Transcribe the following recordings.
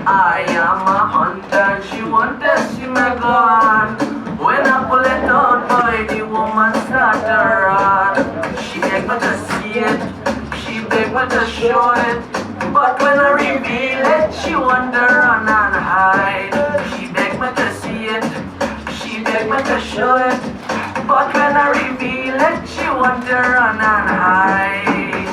I am a hunter, she want to see my gun. When I pull it out, boy, the woman start to run. She beg me to see it, she beg me to show it. But when I reveal it, she want to run and hide. She beg me to see it, she beg me to show it. But when I reveal it, she want to run and hide.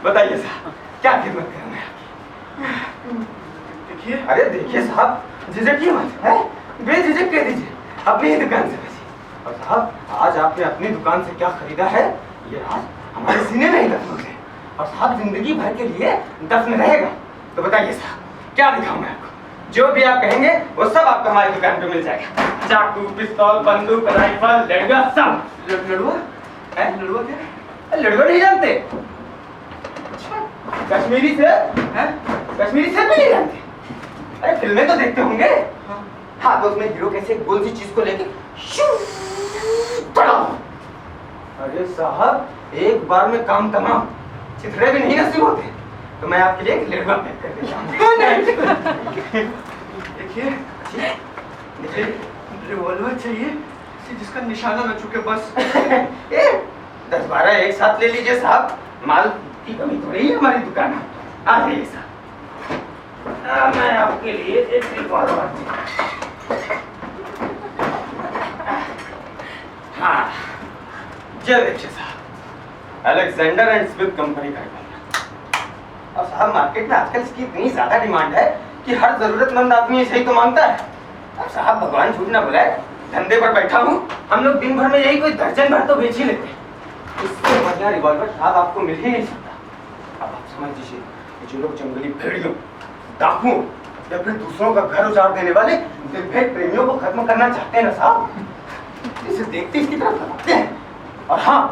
बताइए साहब, क्या खिदमत करूं मैं आपकी? देखिए, अरे देखिए साहब, झिझकिए मत, है? बेझिझक कह दीजिए, अपनी ही दुकान से बची। और साहब, आज आपने अपनी दुकान से क्या खरीदा है, ये राज हमारे सीने में ही दफन है। और साहब, जिंदगी भर के लिए दफन रहेगा। तो बताइए साहब, क्या दिखाऊं मैं आपको? जो भी आप कहेंगे, वो सब आपको हमारी दुकान पे मिल जाएगा। चाकू, पिस्तौल, बंदूक, राइफल, लड़ुआ, सब। लड़ुआ? लड़ुआ क्या? लड़ुआ नहीं जानते? कश्मीरी से? कश्मीरी से भी नहीं जानते? अरे फिल्में तो देखते होंगे। हाँ, तो उसमें हीरो कैसे गोल सी चीज को लेके अरे साहब, एक बार में काम तमाम, चिथड़े भी नहीं नसीब होते। तो मैं आपके लिए एक लड़ुआ पैक कर देता हूँ। देखिए, रिवॉल्वर चाहिए जिसका निशाना न चुके बस। 10-12 एक साथ ले लीजिए साहब, माल की कमी थोड़ी है हमारी दुकान में। आ जाइए साहब, मैं आपके लिए एक रिवॉल्वर। हाँ, ये देखिए साहब, अलेक्जेंडर एंड स्मिथ कंपनी का रिवॉल्वर। और साहब, मार्केट में आजकल इसकी इतनी ज्यादा डिमांड है कि हर जरूरतमंद आदमी इसे ही तो मांगता है। अब साहब, भगवान झूठ ना बुलाए, धंधे पर बैठा हूँ, हम लोग दिन भर में यही कोई दर्जन भर तो बेच ही लेते हैं। इससे बढ़िया रिवॉल्वर साहब आपको मिल ही नहीं सकता। अब आप समझ लीजिए, जो लोग जंगली भेड़ियों, डाकुओं या फिर दूसरों का घर उजाड़ देने वाले निर्भीक प्रेमियों को खत्म करना चाहते हैं ना साहब, इसे देखते इसकी तरफ लगाते हैं। और हाँ,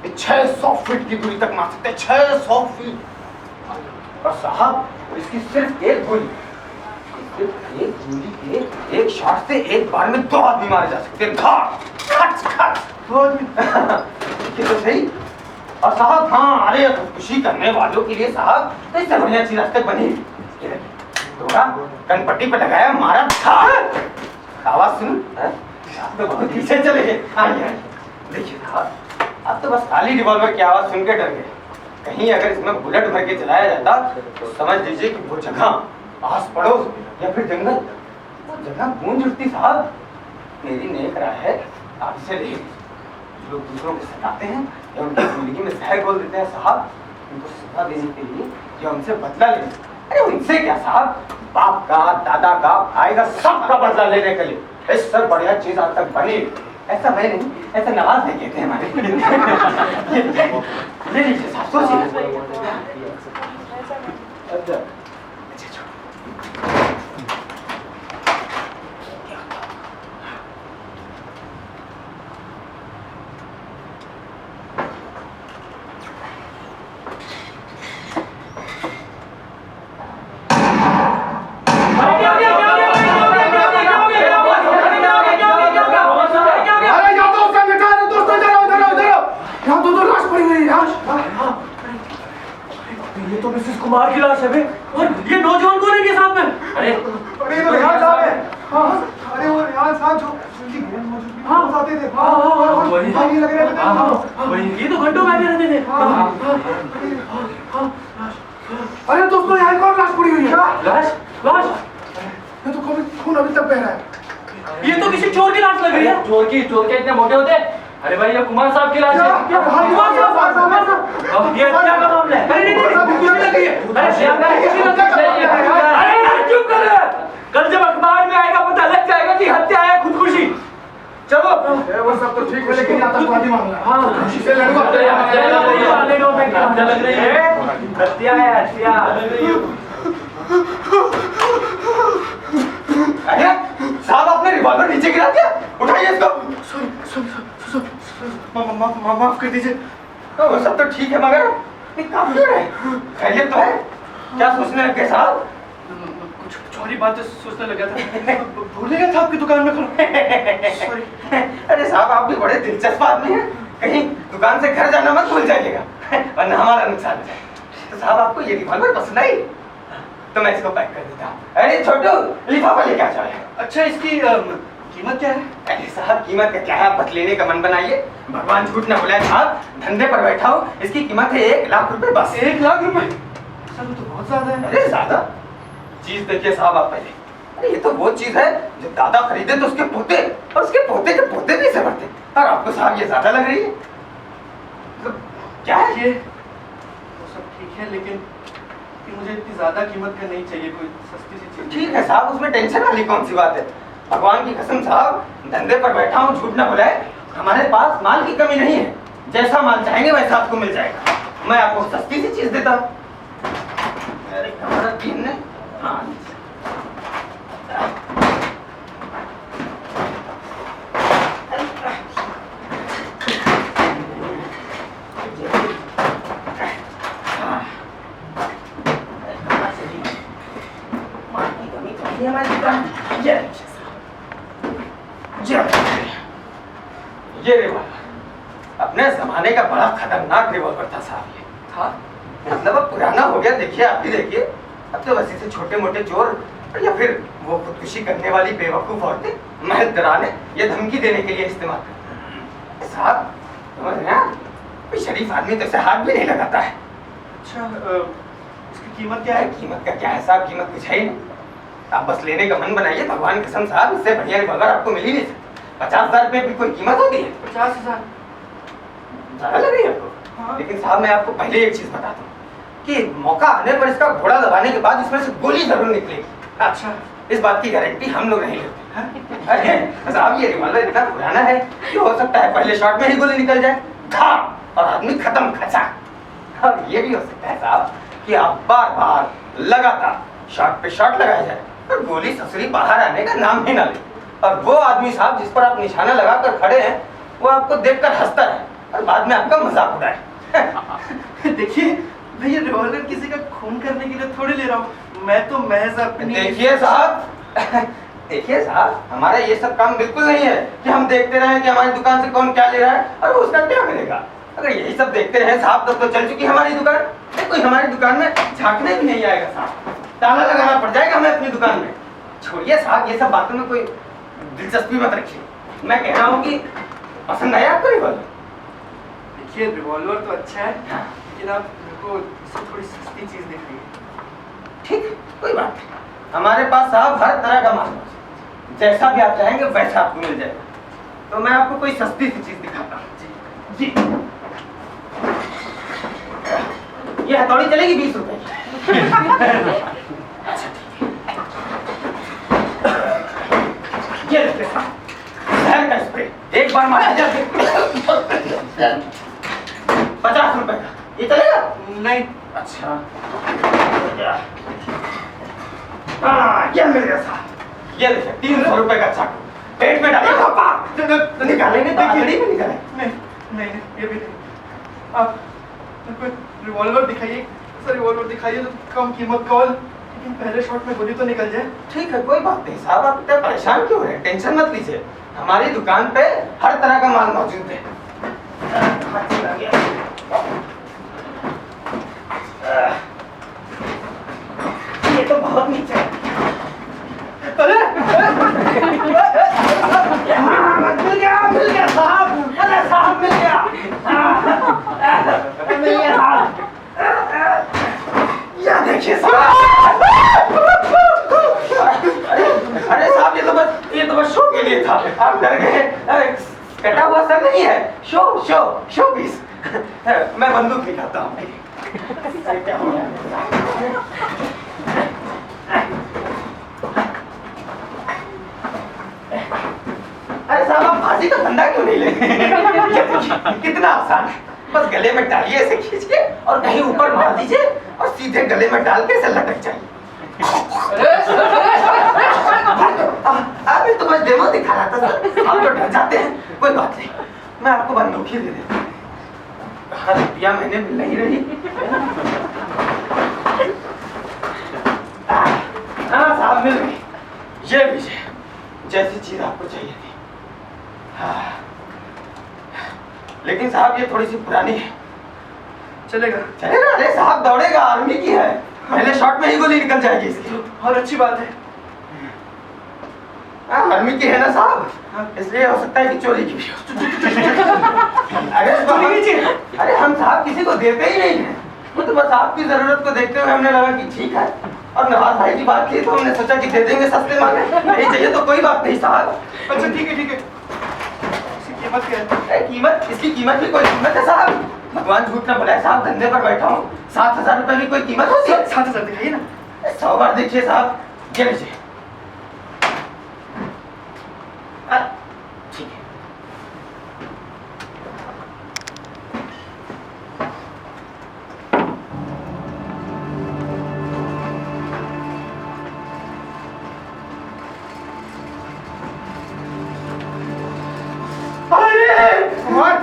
600 फीट की दूरी तक मार सकते हैं, 600 फीट। और साहब, इसकी सिर्फ एक गोली के एक शॉट से एक बार में 2 आदमी मारे जा सकते हैं। खच खच तो सही। और साहब, हाँ, अरे खुदकुशी करने वालों के लिए साहब तो इससे बढ़िया चीज आज तक बनी। थोड़ा कनपट्टी पे लगाया, मारा, आवाज सुन, तो बहुत पीछे चले गए। आइए देखिए साहब, अब तो बस खाली रिवॉल्वर की आवाज सुन के डर गए। कहीं अगर इसमें बुलेट भर के चलाया जाता तो समझ लीजिए कि वो जगह, आस पड़ोस या फिर जंगल, वो जगह गूंज उठती साहब। मेरी नेक राय है, आप इसे ले। जो लोग दूसरों को सताते हैं या उनकी जिंदगी में जहर घोल देते हैं साहब, उनको सजा देने के लिए या उनसे बदला लेने, अरे उनसे क्या साहब, बाप का, दादा का, भाई का, सबका बदला लेने के लिए इससे बढ़िया चीज आज तक बनी। ऐसा मैं नहीं, ऐसा नवाज नहीं कहते हमारे। ले लीजिए साहब, सोचिए। कुमार की लाश है बे। और ये नौजवान कौन है के साथ में? अरे तो रिहान साहब है। अरे वो रिहान साहब जो आते थे। वही लग रहे थे। वही, ये तो घंटों बैठे रहते थे। अरे दोस्तों, यहाँ एक और लाश पड़ी हुई है। लाश? लाश? ये तो खून अभी तक बह रहा है। ये तो किसी चोर की लाश लग रही है। चोर के इतने मोटे होते? अरे भाई, ये कुमार साहब की लाश है। कुमार साहब, ये क्या का मामला है? अरे चुप कर। कल जब अखबार में आएगा पता लग जाएगा कि हत्या है खुदकुशी। चलो, वो सब तो ठीक है, लेकिन आतंकवादी मामला है। हाँ, इसे लड़वा लग रही है। हत्या है, हत्या। अरे साहब आपने रिवॉल्वर नीचे गिरा दिया, उठाइए इसको। माफ कर दीजिए। वो सब तो ठीक है मगर ये काम क्यों है? खैरियत तो है? क्या सोचने लगे साहब? कुछ और ही बातें सोचने लगा था। भूल गया था आपकी दुकान में खड़ा। सॉरी। अरे साहब आप भी बड़े दिलचस्प आदमी हैं, कहीं दुकान से घर जाना मत भूल जाइएगा वरना हमारा नुकसान हो जाए। तो साहब आपको ये रिवॉल्वर पसंद आई तो मैं इसको पैक कर देता हूँ। अरे छोटू लिफाफा लेके आ जाओ। अच्छा इसकी कीमत क्या है? अरे साहब कीमत का क्या है, आप बतलेने का मन बनाइए, भगवान झूठ न बुलाए साहब, धंधे पर बैठा हूँ। इसकी कीमत है 1 लाख रुपए बस। 1 लाख रुपए? सर तो बहुत ज्यादा है। अरे ज्यादा चीज देखिए साहब आप पहले। अरे ये तो वो चीज है जो दादा खरीदे तो उसके पोते और उसके पोते के पोते भी इसे भरते, और आपको साहब ये ज्यादा लग रही है? तो क्या है ये वो सब ठीक है लेकिन मुझे इतनी ज्यादा कीमत का नहीं चाहिए, कोई सस्ती सी चीज। ठीक है साहब, उसमें टेंशन वाली कौन सी बात है? भगवान की कसम साहब, धंधे पर बैठा हूँ, झूठ ना बुलाए, हमारे पास माल की कमी नहीं है, जैसा माल चाहेंगे वैसा आपको मिल जाएगा। मैं आपको सस्ती सी चीज देता हूँ। अरे हमारा टीम ने हाँ ये रिवॉल्वर अपने जमाने का बड़ा खतरनाक रिवॉल्वर था साहब। ये था मतलब अब पुराना हो गया, देखिए आप भी देखिए, अब तो वैसे से छोटे मोटे चोर या फिर वो खुदकुशी करने वाली बेवकूफ औरतें महल डराने या धमकी देने के लिए इस्तेमाल करते हैं। साहब समझ रहे हैं, कोई शरीफ आदमी तो इसे हाथ भी नहीं लगाता है। अच्छा इसकी कीमत क्या है? कीमत का क्या है साहब, कीमत कुछ है ही नहीं, आप बस लेने का मन बनाइए। भगवान की कसम साहब, इससे बढ़िया रिवॉल्वर आपको मिल ही नहीं सकता। 50,000 रुपये भी कोई कीमत होती है? 50,000 ज्यादा लग रही है आपको? हाँ। लेकिन साहब मैं आपको पहले एक चीज बताता हूँ कि मौका आने पर इसका घोड़ा दबाने के बाद इसमें से गोली जरूर निकलेगी। अच्छा इस बात की गारंटी हम लोग नहीं लेते। अरे साहब ये रिवॉल्वर इतना पुराना है कि हो सकता है पहले शॉट में ही गोली निकल जाए, धाम और आदमी खत्म खचा। और ये भी हो सकता है साहब कि आप बार बार लगातार शॉट पे शॉट लगाया जाए और गोली ससुरी बाहर आने का नाम ही ना ले, और वो आदमी साहब जिस पर आप निशाना लगाकर खड़े हैं वो आपको देखकर हंसता है और बाद में आपका मजाक उड़ाए। देखिए मैं ये रिवॉल्वर किसी का खून करने के लिए थोड़ी ले रहा हूँ, मैं तो महज अपनी। देखिए साहब देखिए साहब, हमारा ये सब काम बिल्कुल नहीं है कि हम देखते रहें कि हमारी दुकान से कौन क्या ले रहा है और वो उसका क्या करेगा। अगर यही सब देखते रहे साहब तब तो चल चुकी हमारी दुकान। कोई हमारी दुकान में झांकने भी नहीं आएगा साहब, ताला लगाना पड़ जाएगा हमें अपनी दुकान में। छोड़िए साहब ये सब बातों में कोई दिलचस्पी मत रखिए। मैं कह रहा हूँ कि पसंद आया आपको रिवॉल्वर? देखिए रिवॉल्वर तो अच्छा है लेकिन आप मेरे को इससे थोड़ी सस्ती चीज दिख रही है। ठीक है कोई बात नहीं, हमारे पास साहब हर तरह का माल है, जैसा भी आप चाहेंगे वैसा आपको मिल जाएगा। तो मैं आपको कोई सस्ती सी चीज दिखाता हूँ। जी ये हथौड़ी चलेगी 20 रुपए की। अच्छा ठीक है, ये देखिए साहब, जहर का स्प्रे, एक बार मारा जाए 50 रुपए का, ये चलेगा? नहीं। अच्छा हाँ ये मिल गया साहब, ये देखिए 300 रुपए का चाकू, पेट में डालिए तो निकालेंगे तो आखिरी में निकालेंगे। नहीं नहीं ये भी नहीं। आप मेरे को रिवॉल्वर दिखाइए, सर रिवॉल्वर दिखाइए तो कम कीमत का हो, लेकिन पहले शॉट में गोली तो निकल जाए। ठीक है कोई बात नहीं साहब, आप इतना परेशान क्यों हैं, टेंशन मत लीजिए, हमारी दुकान पे हर तरह का माल मौजूद है। ये तो बहुत नीचे है। अरे मिल गया साहब, अरे साहब मिल गया, मिल गया साहब। या देखिए साहब, अरे साहब ये तो बस शो के लिए था, आप डर गए। कटा हुआ सर नहीं है, शो पीस। मैं बंदूक दिखाता हूँ। क्या हो रहा है? अरे साहब आप फांसी का धंधा क्यों नहीं लेते? कितना आसान है, बस गले में डालिए इसे खींच के और कहीं ऊपर मार दीजिए और सीधे गले में डाल के इसे लटक जाइए। अभी तो बस डेमो दिखा रहा था सर। आप तो डर जाते हैं। कोई बात नहीं, मैं आपको बंदूक ही दे देता हूँ। कहाँ रुपया मैंने मिल नहीं रही। हाँ साहब मिल गई। ये लीजिए, जैसी चीज आपको चाहिए थी। हाँ लेकिन साहब ये थोड़ी सी पुरानी है। चलेगा? चलेगा? अरे साहब दौड़ेगा, आर्मी की है, पहले शॉट में ही गोली निकल जाएगी इसकी। और अच्छी बात है। आर्मी की है ना साहब, इसलिए हो सकता है कि चोरी की भी हो। अरे हम साहब किसी को देते ही नहीं है, वो तो बस आपकी जरूरत को देखते हुए हमने लगा कि ठीक है, और नवाज भाई की बात की तो हमने सोचा कि दे देंगे सस्ते मांगे। नहीं चाहिए तो कोई बात नहीं साहब। अच्छा ठीक है ठीक है। इसकी कीमत क्या है? कीमत? इसकी कीमत भी कोई कीमत है साहब? भगवान झूठ ना बुलाए साहब, धंधे पर बैठा हूँ। 7,000 रुपए की कोई कीमत होती है? 7,000 दिखाइए ना। 100 बार देखिए साहब। ये लीजिए। ठीक है। कुमार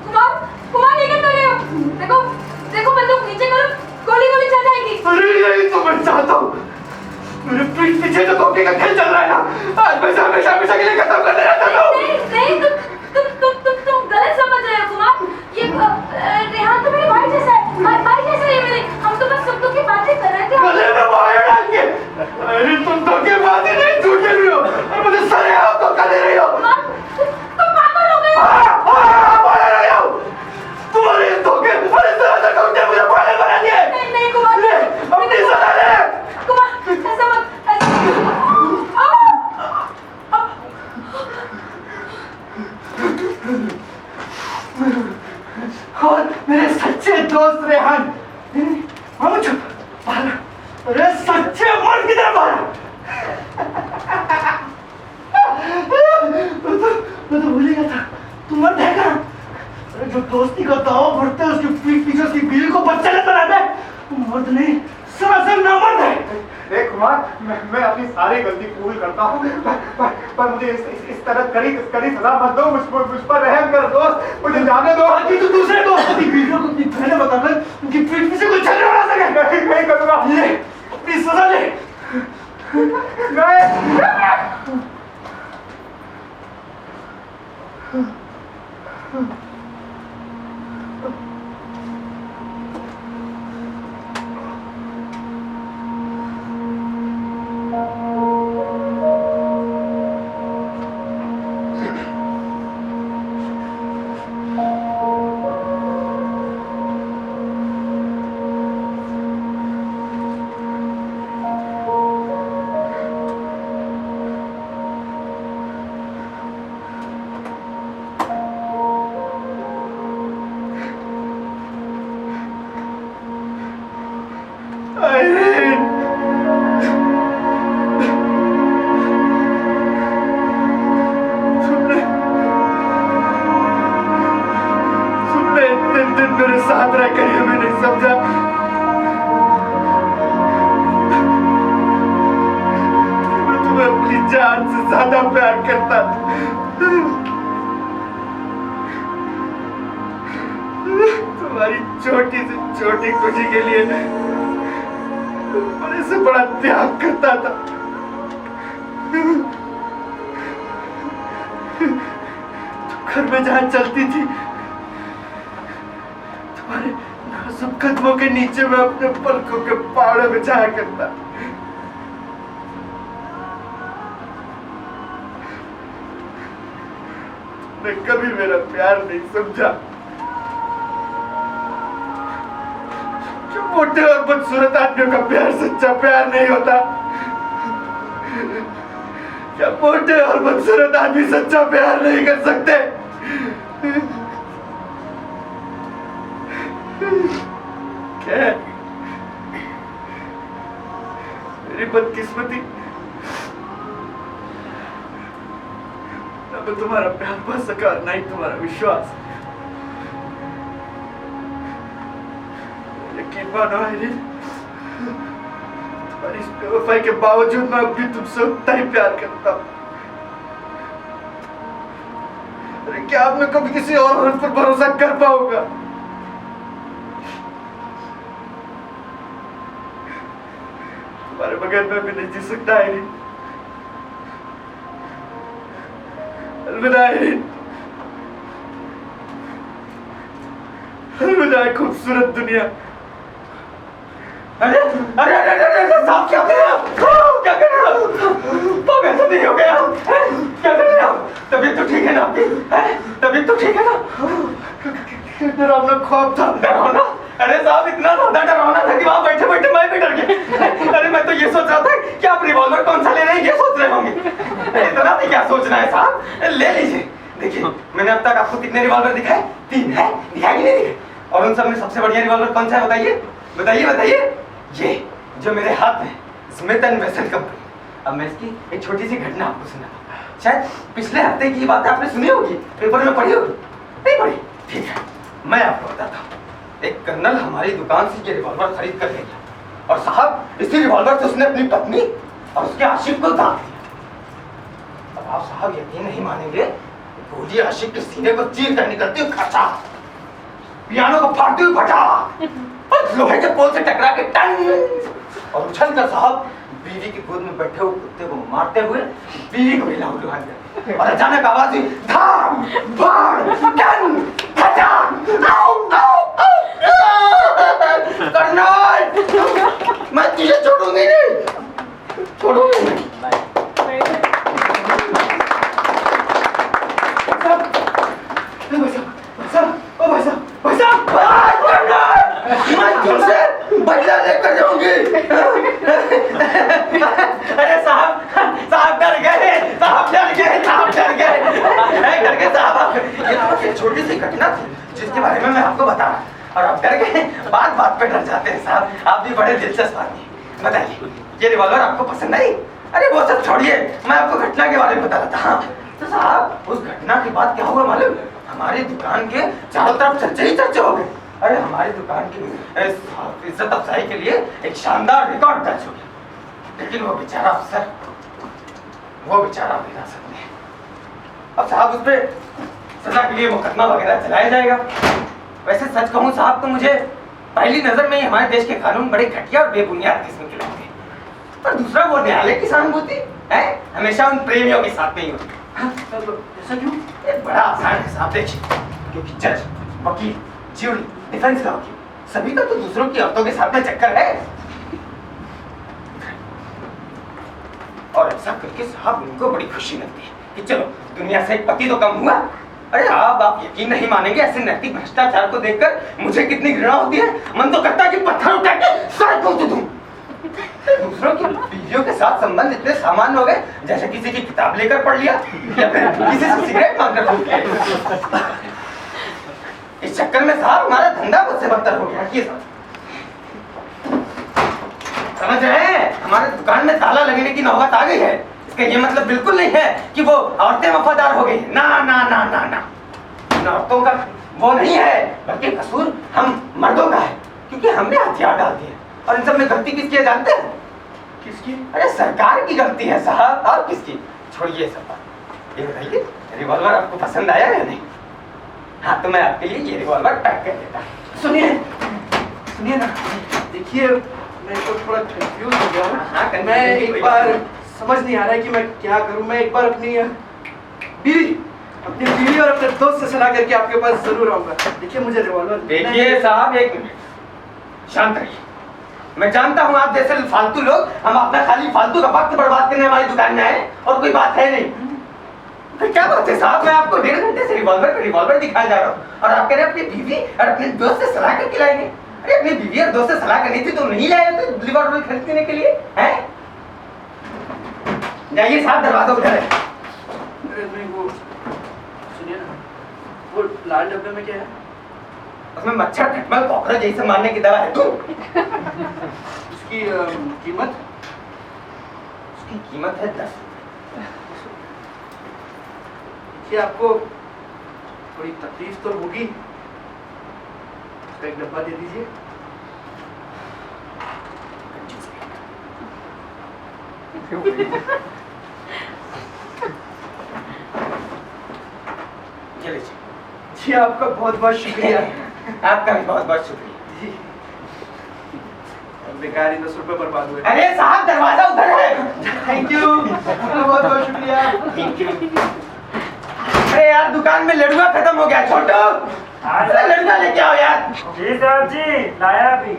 कुमार कुमार ये क्या कर रहे हो? देखो देखो बंदूक नीचे करो, गोली गोली चल जाएगी। अरे यही तो मैं चाहता हूँ। मेरे पीठ पीछे जो धोखे का खेल चल रहा है ना, आज मैं हमेशा हमेशा के लिए खत्म कर देना चाहता हूँ। नहीं नहीं तुम गलत समझ रहे हो कुमार। ये रेहान तो मेरे भाई जैसा है, भाई जैसा है मेरे। हम तो बस सुख दुख की बातें कर रहे थे। गले में वायर डाल के। अरे तुम धोखेबाजी नहीं, झूठे भी हो और मुझे सरेआम धोखा दे रही हो। तुम पागल हो गए हो। पागल हो गया हूँ। तुम्हारे इस धोखे और इस तरह से मुझे पागल बना दिया। नहीं कुमार, ले अपनी सजा ले। कुमार ऐसा मत और मेरे सच्चे दोस्त रेहान, अरे सच्चे मन की तरफ मैं तो भूल ही गया था, तुम मत है कहाँ? अरे जो दोस्ती का दावा भरते हैं उसके पीठ पीछे उसकी बीवी को बच्चा लेकर आता है, वो मर्द नहीं सरासर नामर्द है। देख कुमार, मैं अपनी सारी गलती कबूल करता हूँ, पर मुझे इस तरह कड़ी सजा मत दो। मुझ पर रहम कर दोस्त, मुझे जाने दो। बाकी तो दूसरे दोस्त अपनी बीवियों को अपनी बहनें बताकर उनकी पीठ पीछे कोई झगड़ा उड़ा सके। नहीं करूँगा। ले अपनी सजा ले। मेरे साथ रहकर ये मैं नहीं समझा। मैं तुम्हें अपनी जान से ज्यादा प्यार करता था। तुम्हारी छोटी से छोटी खुशी के लिए बड़े से बड़ा त्याग करता था। तो घर में जहाँ चलती थी तुम्हारे नाजुक कदमों के नीचे मैं अपने पलकों के पावड़े बिछाया करता। तुमने कभी मेरा प्यार नहीं समझा। जो मोटे और बदसूरत आदमियों का प्यार सच्चा प्यार नहीं होता, क्या मोटे और बदसूरत आदमी सच्चा प्यार नहीं कर सकते? क्या मेरी बदकिस्मती, ना मैं तुम्हारा प्यार पा सका ना ही तुम्हारा विश्वास। यकीन मानो आइरिन, तुम्हारी इस बेवफाई के बावजूद मैं अब भी तुमसे उतना ही प्यार करता हूँ। अरे क्या अब मैं कभी किसी और औरत पर भरोसा कर पाऊंगा? तुम्हारे बगैर मैं भी नहीं जी सकता आइरीन। अलविदा आइरीन। अलविदा खूबसूरत दुनिया। अरे अरे अरे अरे अरे साहब क्या कर रहे हो? क्या कर रहे हो? तो ऐसा नहीं हो गया? क्या कर रहे हो? तबीयत तो ठीक है ना आपकी? तबीयत तो ठीक है ना? डरावना ख्वाब था। डरावना? अरे साहब इतना ज्यादा डरावना था कि वहाँ बैठे बैठे मैं भी डर गया। अरे मैं तो ये सोच रहा था कि आप रिवॉल्वर कौन सा ले रहे हैं ये सोच रहे होंगे। इतना भी क्या सोचना है साहब? ले लीजिए। देखिए मैंने अब तक आपको कितने रिवॉल्वर दिखाए? 3 है? दिखाई नहीं दिखाए? और उन सब में सबसे बढ़िया रिवॉल्वर कौन सा है बताइए? बताइए बताइए। ये जो मेरे हाथ में स्मिथ एंड वेसन कंपनी। अब मैं इसकी एक छोटी सी घटना आपको सुनाता हूँ। शायद पिछले हफ्ते की बात आपने सुनी होगी, पेपर में पढ़ी होगी। नहीं पढ़ी? ठीक है मैं आपको बताता हूँ। एक कर्नल हमारी दुकान से ये रिवॉल्वर खरीद कर ले गया और साहब इसी रिवॉल्वर से उसने अपनी पत्नी और उसके आशिक को दाग दिया। अब आप साहब यकीन नहीं मानेंगे, गोली आशिक के सीने को चीर कर निकलती हुई खर्चा, पियानो को फाड़ती हुई फटा और लोहे के पोल से टकरा के टन और उछल कर साहब बीवी की गोद में बैठे हुए कुत्ते को मारते हुए बीवी को हिला उलूहा दिया और अचानक आवाज हुई धाम फाड़ टन फटा आओ आओ कर्नल मैं तुझे छोड़ूंगी नहीं, छोड़ूंगी नहीं। मैं तुमसे बदला लेकर जाऊंगी। अरे साहब साहब डर गए, साहब डर गए, साहब डर गए, डर गए साहब। ये छोटी सी घटना थी जिसके बारे में मैं आपको बता रहा और आप डर गए। बात बात पे डर जाते हैं साहब। आप भी बड़े दिलचस्प आदमी। बताइए ये रिवॉल्वर आपको पसंद आई? अरे वो सब छोड़िए, मैं आपको घटना के बारे में बता रहा था। हाँ तो साहब उस घटना के बाद क्या हुआ मालूम? हमारी दुकान के चारों तरफ चर्चे ही चर्चे हो गए। अरे हमारी दुकान की इज्जत अफजाई के लिए एक शानदार रिकॉर्ड दर्ज हो गया। लेकिन वो बेचारा अफसर, वो बेचारा विरासत में है। अब साहब उस पर सजा के लिए मुकदमा वगैरह चलाया जाएगा। वैसे सच कहूँ साहब तो मुझे पहली नजर में ही हमारे देश के कानून बड़े घटिया और बेबुनियाद किस्म के लगते, पर दूसरा वो न्यायालय की सहानुभूति है हमेशा उन प्रेमियों के साथ में ही होती है। ऐसा क्यों? एक बड़ा आसान है साहब, देखिए क्योंकि जज, वकील, ज्यूरी, डिफेंस का वकील सभी का तो दूसरों की औरतों के साथ में चक्कर है। और ऐसा करके साहब उनको बड़ी खुशी मिलती है कि चलो दुनिया से एक पति तो कम हुआ। अरे आप यकीन नहीं मानेंगे, ऐसे नैतिक भ्रष्टाचार को देखकर मुझे कितनी घृणा होती है। मन तो करता है कि पत्थर उठा के सर कूद दूं। दूसरों की बीवियों के साथ संबंध इतने सामान्य हो गए जैसे किसी की किताब लेकर पढ़ लिया या फिर किसी से सिगरेट मांगकर फूंक लिया। इस चक्कर में साहब हमारा धंधा मुझसे बदतर हो गया। ये समझ रहे हैं, हमारे दुकान में ताला लगने की नौबत आ गई है। इसका ये मतलब बिल्कुल नहीं है कि वो औरतें वफादार हो गई। ना ना ना ना ना, इन औरतों का वो नहीं है, बल्कि कसूर हम मर्दों का है, क्योंकि हमने हथियार डाल दिए। और इन सब में गलती किसकी है जानते हैं? किसकी? अरे सरकार की गलती है साहब, और किसकी? छोड़िए सब बात। ये बताइए रिवॉल्वर आपको पसंद आया या नहीं? हाँ तो मैं आपके लिए ये रिवॉल्वर पैक कर देता। सुनिए ना, देखिए मैं तो थोड़ा कंफ्यूज हो गया हूँ। हाँ, मैं एक बार समझ नहीं आ रहा है कि मैं क्या करूँ। मैं एक बार अपनी बीवी और अपने दोस्त से सलाह करके आपके पास जरूर आऊंगा। देखिए मुझे रिवॉल्वर देखिए साहब, एक मिनट शांत रहिए। मैं जानता हूँ आप जैसे फालतू लोग हम अपना खाली फालतू का वक्त बर्बाद करने हमारी दुकान में आए और कोई बात है नहीं। फिर क्या बात है साहब, मैं आपको 1.5 घंटे से रिवॉल्वर दिखाया जा रहा हूँ और आप कह रहे हैं अपनी बीवी और अपने दोस्त से सलाह करके लाएंगे। अरे अपनी बीवी और दोस्त से सलाह करनी थी तो नहीं लाए तो रिवॉल्वर खरीदने के लिए हैं? जाइए साहब, दरवाजा उधर है। अरे नहीं, वो सुनिए ना, वो लाल डब्बे में क्या है? उसमें मच्छर, खटमल, कॉकरोच जैसे मारने की दवा है। तू उसकी कीमत? उसकी कीमत है 10। देखिए आपको थोड़ी तकलीफ तो होगी, उसका एक डब्बा दे दीजिए। ये लीजिए। जी आपका बहुत बहुत शुक्रिया। आपका भी बहुत बहुत शुक्रिया। जी बेकार ही 10 रुपए बर्बाद हुए। अरे साहब दरवाजा उधर है। थैंक यू, आपका बहुत बहुत शुक्रिया। Thank you. अरे यार दुकान में लड़ुआ खत्म हो गया, छोटू। हाँ अरे लड़ुआ लेके आओ यार। जी साहब जी, लाया अभी।